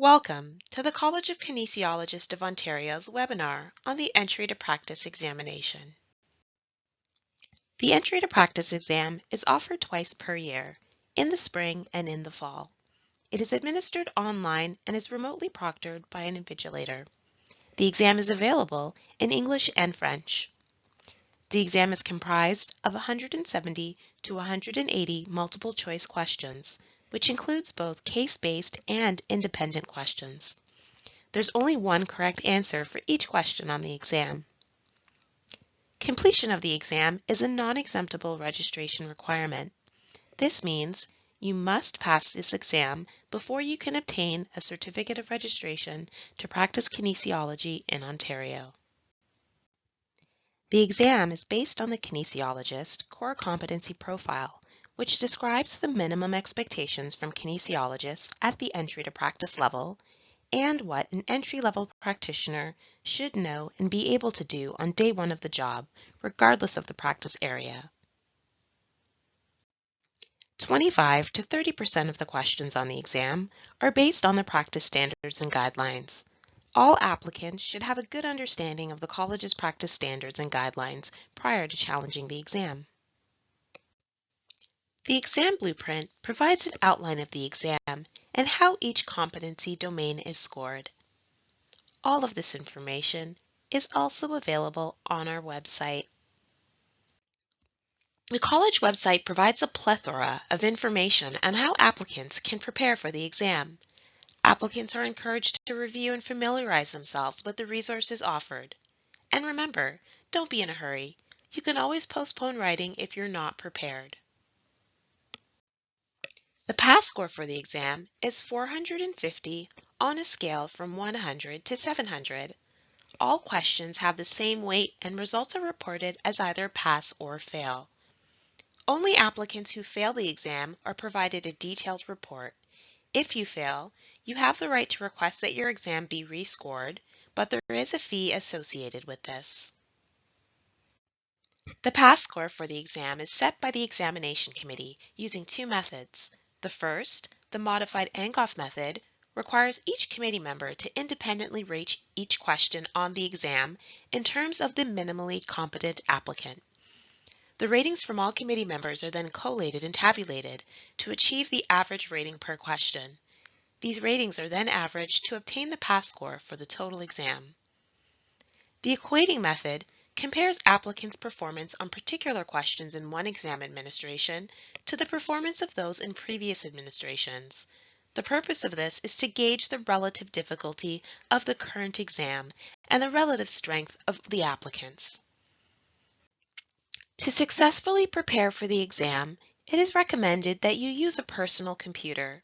Welcome to the College of Kinesiologists of Ontario's webinar on the Entry to Practice examination. The Entry to Practice exam is offered twice per year, in the spring and in the fall. It is administered online and is remotely proctored by an invigilator. The exam is available in English and French. The exam is comprised of 170 to 180 multiple choice questions, which includes both case-based and independent questions. There's only one correct answer for each question on the exam. Completion of the exam is a non-exemptable registration requirement. This means you must pass this exam before you can obtain a certificate of registration to practice kinesiology in Ontario. The exam is based on the kinesiologist core competency profile, which describes the minimum expectations from kinesiologists at the entry to practice level and what an entry-level practitioner should know and be able to do on day one of the job, regardless of the practice area. 25 to 30% of the questions on the exam are based on the practice standards and guidelines. All applicants should have a good understanding of the college's practice standards and guidelines prior to challenging the exam. The exam blueprint provides an outline of the exam and how each competency domain is scored. All of this information is also available on our website. The college website provides a plethora of information on how applicants can prepare for the exam. Applicants are encouraged to review and familiarize themselves with the resources offered. And remember, don't be in a hurry. You can always postpone writing if you're not prepared. The pass score for the exam is 450 on a scale from 100 to 700. All questions have the same weight and results are reported as either pass or fail. Only applicants who fail the exam are provided a detailed report. If you fail, you have the right to request that your exam be rescored, but there is a fee associated with this. The pass score for the exam is set by the examination committee using two methods. The first, the modified Angoff method, requires each committee member to independently rate each question on the exam in terms of the minimally competent applicant. The ratings from all committee members are then collated and tabulated to achieve the average rating per question. These ratings are then averaged to obtain the pass score for the total exam. The equating method compares applicants' performance on particular questions in one exam administration to the performance of those in previous administrations. The purpose of this is to gauge the relative difficulty of the current exam and the relative strength of the applicants. To successfully prepare for the exam, it is recommended that you use a personal computer.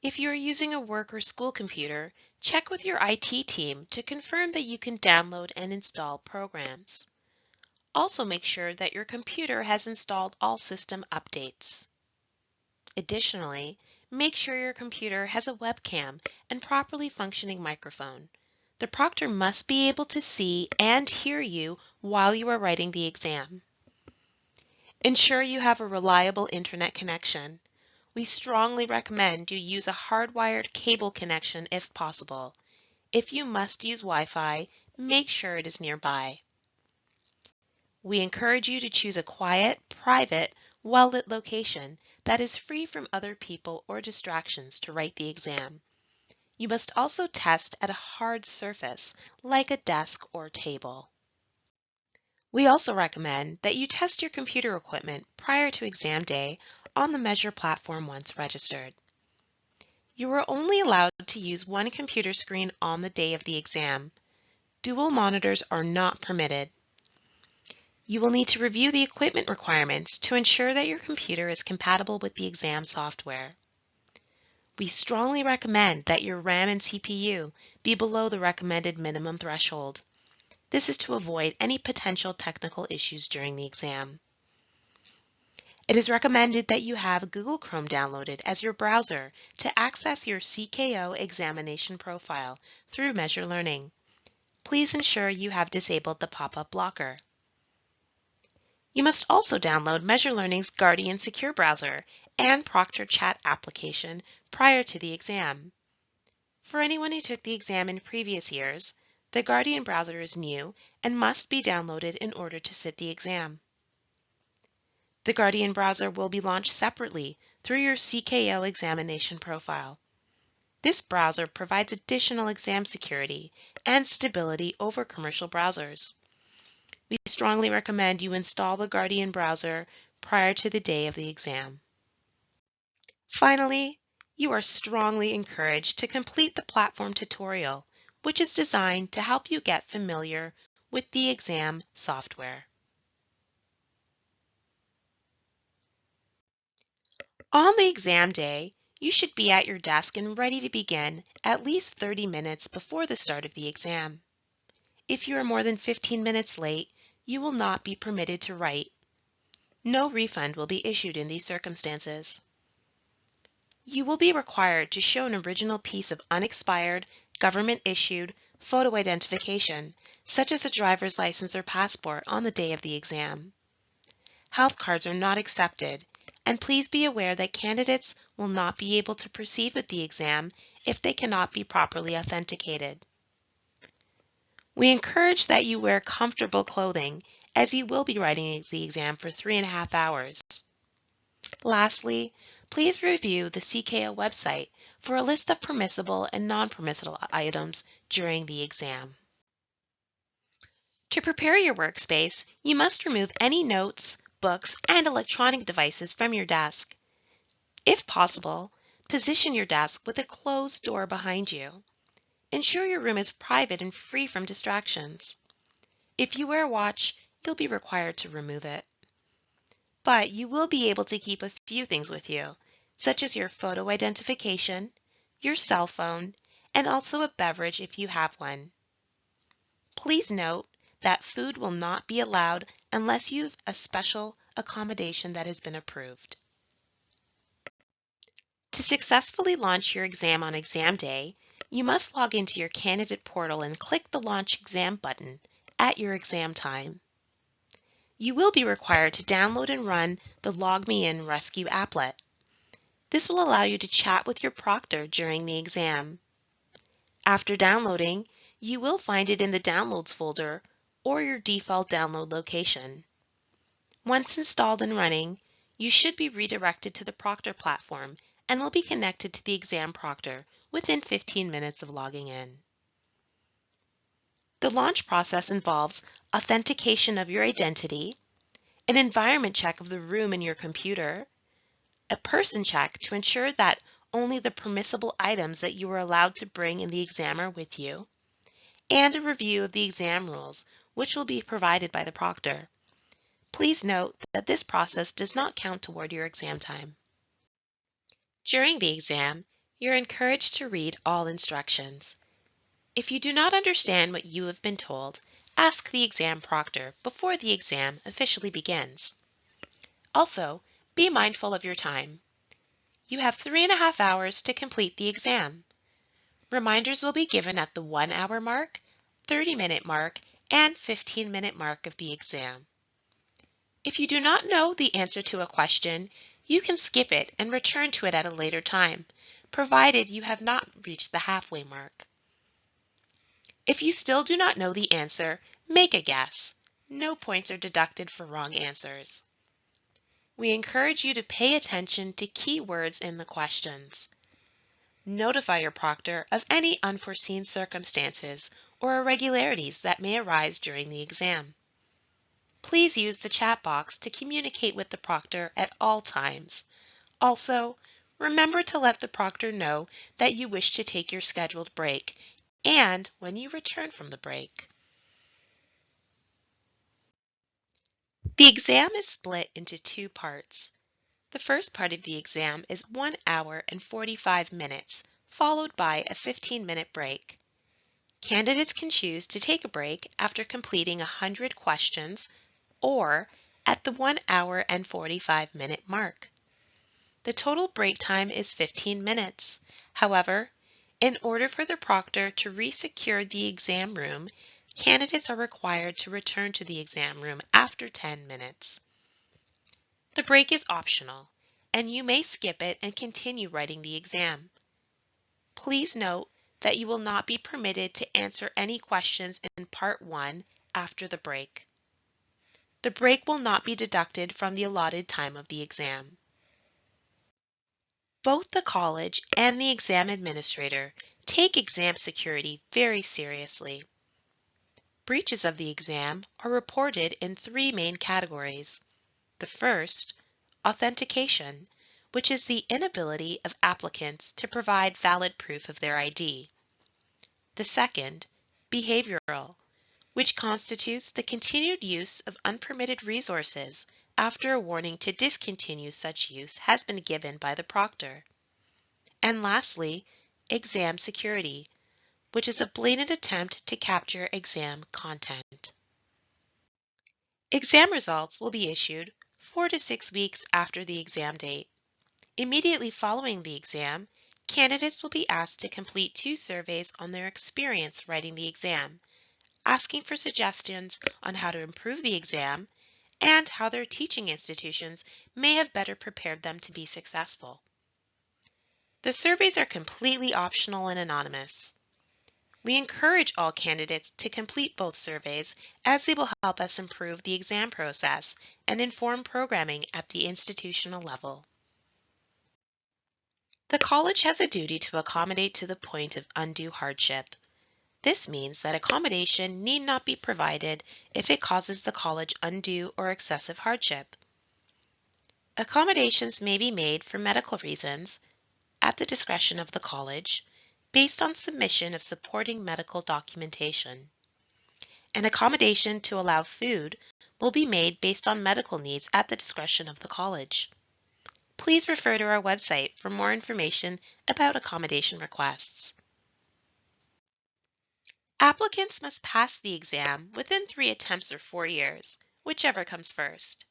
If you are using a work or school computer, check with your IT team to confirm that you can download and install programs. Also make sure that your computer has installed all system updates. Additionally, make sure your computer has a webcam and properly functioning microphone. The proctor must be able to see and hear you while you are writing the exam. Ensure you have a reliable internet connection. We strongly recommend you use a hardwired cable connection if possible. If you must use Wi-Fi, make sure it is nearby. We encourage you to choose a quiet, private, well-lit location that is free from other people or distractions to write the exam. You must also test at a hard surface, like a desk or table. We also recommend that you test your computer equipment prior to exam day on the Measure platform once registered. You are only allowed to use one computer screen on the day of the exam. Dual monitors are not permitted. You will need to review the equipment requirements to ensure that your computer is compatible with the exam software. We strongly recommend that your RAM and CPU be below the recommended minimum threshold. This is to avoid any potential technical issues during the exam. It is recommended that you have Google Chrome downloaded as your browser to access your CKO examination profile through Measure Learning. Please ensure you have disabled the pop-up blocker. You must also download Measure Learning's Guardian Secure Browser and Proctor Chat application prior to the exam. For anyone who took the exam in previous years, the Guardian browser is new and must be downloaded in order to sit the exam. The Guardian browser will be launched separately through your CKO examination profile. This browser provides additional exam security and stability over commercial browsers. We strongly recommend you install the Guardian browser prior to the day of the exam. Finally, you are strongly encouraged to complete the platform tutorial, which is designed to help you get familiar with the exam software. On the exam day, you should be at your desk and ready to begin at least 30 minutes before the start of the exam. If you are more than 15 minutes late, you will not be permitted to write. No refund will be issued in these circumstances. You will be required to show an original piece of unexpired, government-issued photo identification, such as a driver's license or passport, on the day of the exam. Health cards are not accepted, and please be aware that candidates will not be able to proceed with the exam if they cannot be properly authenticated. We encourage that you wear comfortable clothing, as you will be writing the exam for 3.5 hours. Lastly, please review the CKO website for a list of permissible and non-permissible items during the exam. To prepare your workspace, you must remove any notes, books, and electronic devices from your desk. If possible, position your desk with a closed door behind you. Ensure your room is private and free from distractions. If you wear a watch, you'll be required to remove it. But you will be able to keep a few things with you, such as your photo identification, your cell phone, and also a beverage if you have one. Please note that food will not be allowed unless you have a special accommodation that has been approved. To successfully launch your exam on exam day, you must log into your candidate portal and click the Launch Exam button at your exam time. You will be required to download and run the LogMeIn Rescue applet. This will allow you to chat with your proctor during the exam. After downloading, you will find it in the Downloads folder or your default download location. Once installed and running, you should be redirected to the proctor platform and will be connected to the exam proctor within 15 minutes of logging in. The launch process involves authentication of your identity, an environment check of the room and your computer, a person check to ensure that only the permissible items that you are allowed to bring in the exam are with you, and a review of the exam rules, which will be provided by the proctor. Please note that this process does not count toward your exam time. During the exam, you're encouraged to read all instructions. If you do not understand what you have been told, ask the exam proctor before the exam officially begins. Also, be mindful of your time. You have 3.5 hours to complete the exam. Reminders will be given at the 1-hour mark, 30-minute mark, and 15-minute mark of the exam. If you do not know the answer to a question, you can skip it and return to it at a later time, provided you have not reached the halfway mark. If you still do not know the answer, make a guess. No points are deducted for wrong answers. We encourage you to pay attention to key words in the questions. Notify your proctor of any unforeseen circumstances or irregularities that may arise during the exam. Please use the chat box to communicate with the proctor at all times. Also, remember to let the proctor know that you wish to take your scheduled break and when you return from the break. The exam is split into 2 parts. The first part of the exam is 1 hour and 45 minutes, followed by a 15-minute break. Candidates can choose to take a break after completing 100 questions or at the 1 hour and 45-minute mark. The total break time is 15 minutes. However, in order for the proctor to resecure the exam room, candidates are required to return to the exam room after 10 minutes. The break is optional, and you may skip it and continue writing the exam. Please note that you will not be permitted to answer any questions in Part 1 after the break. The break will not be deducted from the allotted time of the exam. Both the college and the exam administrator take exam security very seriously. Breaches of the exam are reported in three main categories. The first, authentication, which is the inability of applicants to provide valid proof of their ID. The second, behavioral, which constitutes the continued use of unpermitted resources after a warning to discontinue such use has been given by the proctor. And lastly, exam security, which is a blatant attempt to capture exam content. Exam results will be issued 4 to 6 weeks after the exam date. Immediately following the exam, candidates will be asked to complete 2 surveys on their experience writing the exam, asking for suggestions on how to improve the exam and how their teaching institutions may have better prepared them to be successful. The surveys are completely optional and anonymous. We encourage all candidates to complete both surveys as they will help us improve the exam process and inform programming at the institutional level. The college has a duty to accommodate to the point of undue hardship. This means that accommodation need not be provided if it causes the college undue or excessive hardship. Accommodations may be made for medical reasons at the discretion of the college, based on submission of supporting medical documentation. An accommodation to allow food will be made based on medical needs at the discretion of the college. Please refer to our website for more information about accommodation requests. Applicants must pass the exam within 3 attempts or 4 years, whichever comes first.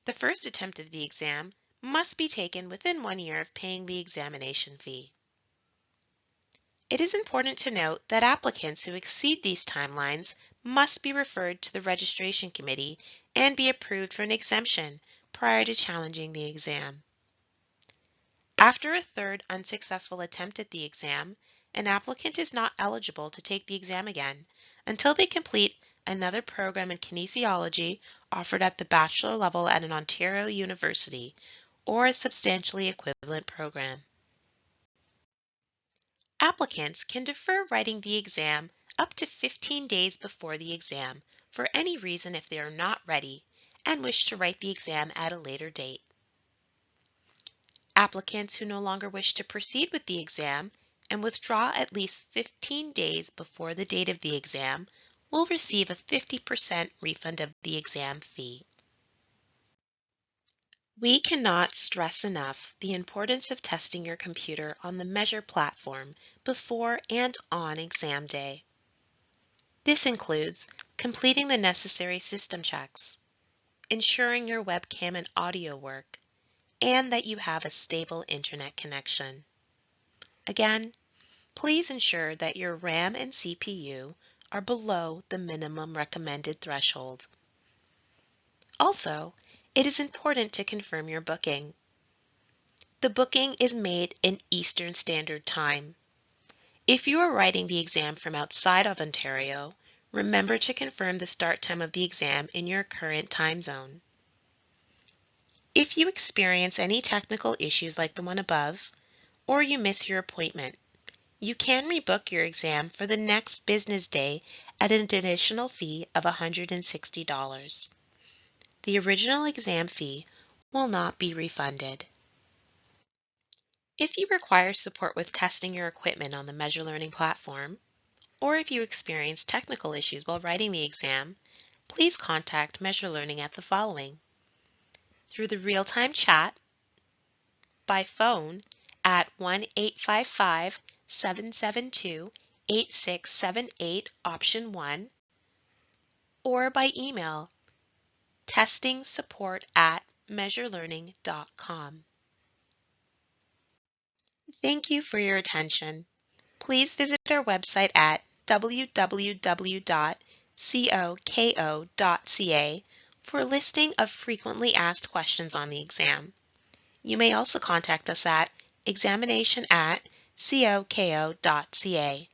The first attempt of the exam must be taken within 1 year of paying the examination fee. It is important to note that applicants who exceed these timelines must be referred to the registration committee and be approved for an exemption prior to challenging the exam. After a third unsuccessful attempt at the exam, an applicant is not eligible to take the exam again until they complete another program in kinesiology offered at the bachelor level at an Ontario university or a substantially equivalent program. Applicants can defer writing the exam up to 15 days before the exam for any reason if they are not ready and wish to write the exam at a later date. Applicants who no longer wish to proceed with the exam and withdraw at least 15 days before the date of the exam will receive a 50% refund of the exam fee. We cannot stress enough the importance of testing your computer on the Measure platform before and on exam day. This includes completing the necessary system checks, ensuring your webcam and audio work, and that you have a stable internet connection. Again, please ensure that your RAM and CPU are below the minimum recommended threshold. Also, it is important to confirm your booking. The booking is made in Eastern Standard Time. If you are writing the exam from outside of Ontario, remember to confirm the start time of the exam in your current time zone. If you experience any technical issues like the one above, or you miss your appointment, you can rebook your exam for the next business day at an additional fee of $160. The original exam fee will not be refunded. If you require support with testing your equipment on the Measure Learning platform, or if you experience technical issues while writing the exam, please contact Measure Learning at the following: through the real-time chat, by phone at 1-855-772-8678 option 1, or by email testingsupport@measurelearning.com. Thank you for your attention. Please visit our website at www.coko.ca for a listing of frequently asked questions on the exam. You may also contact us at examination@cko.ca. COKO.ca.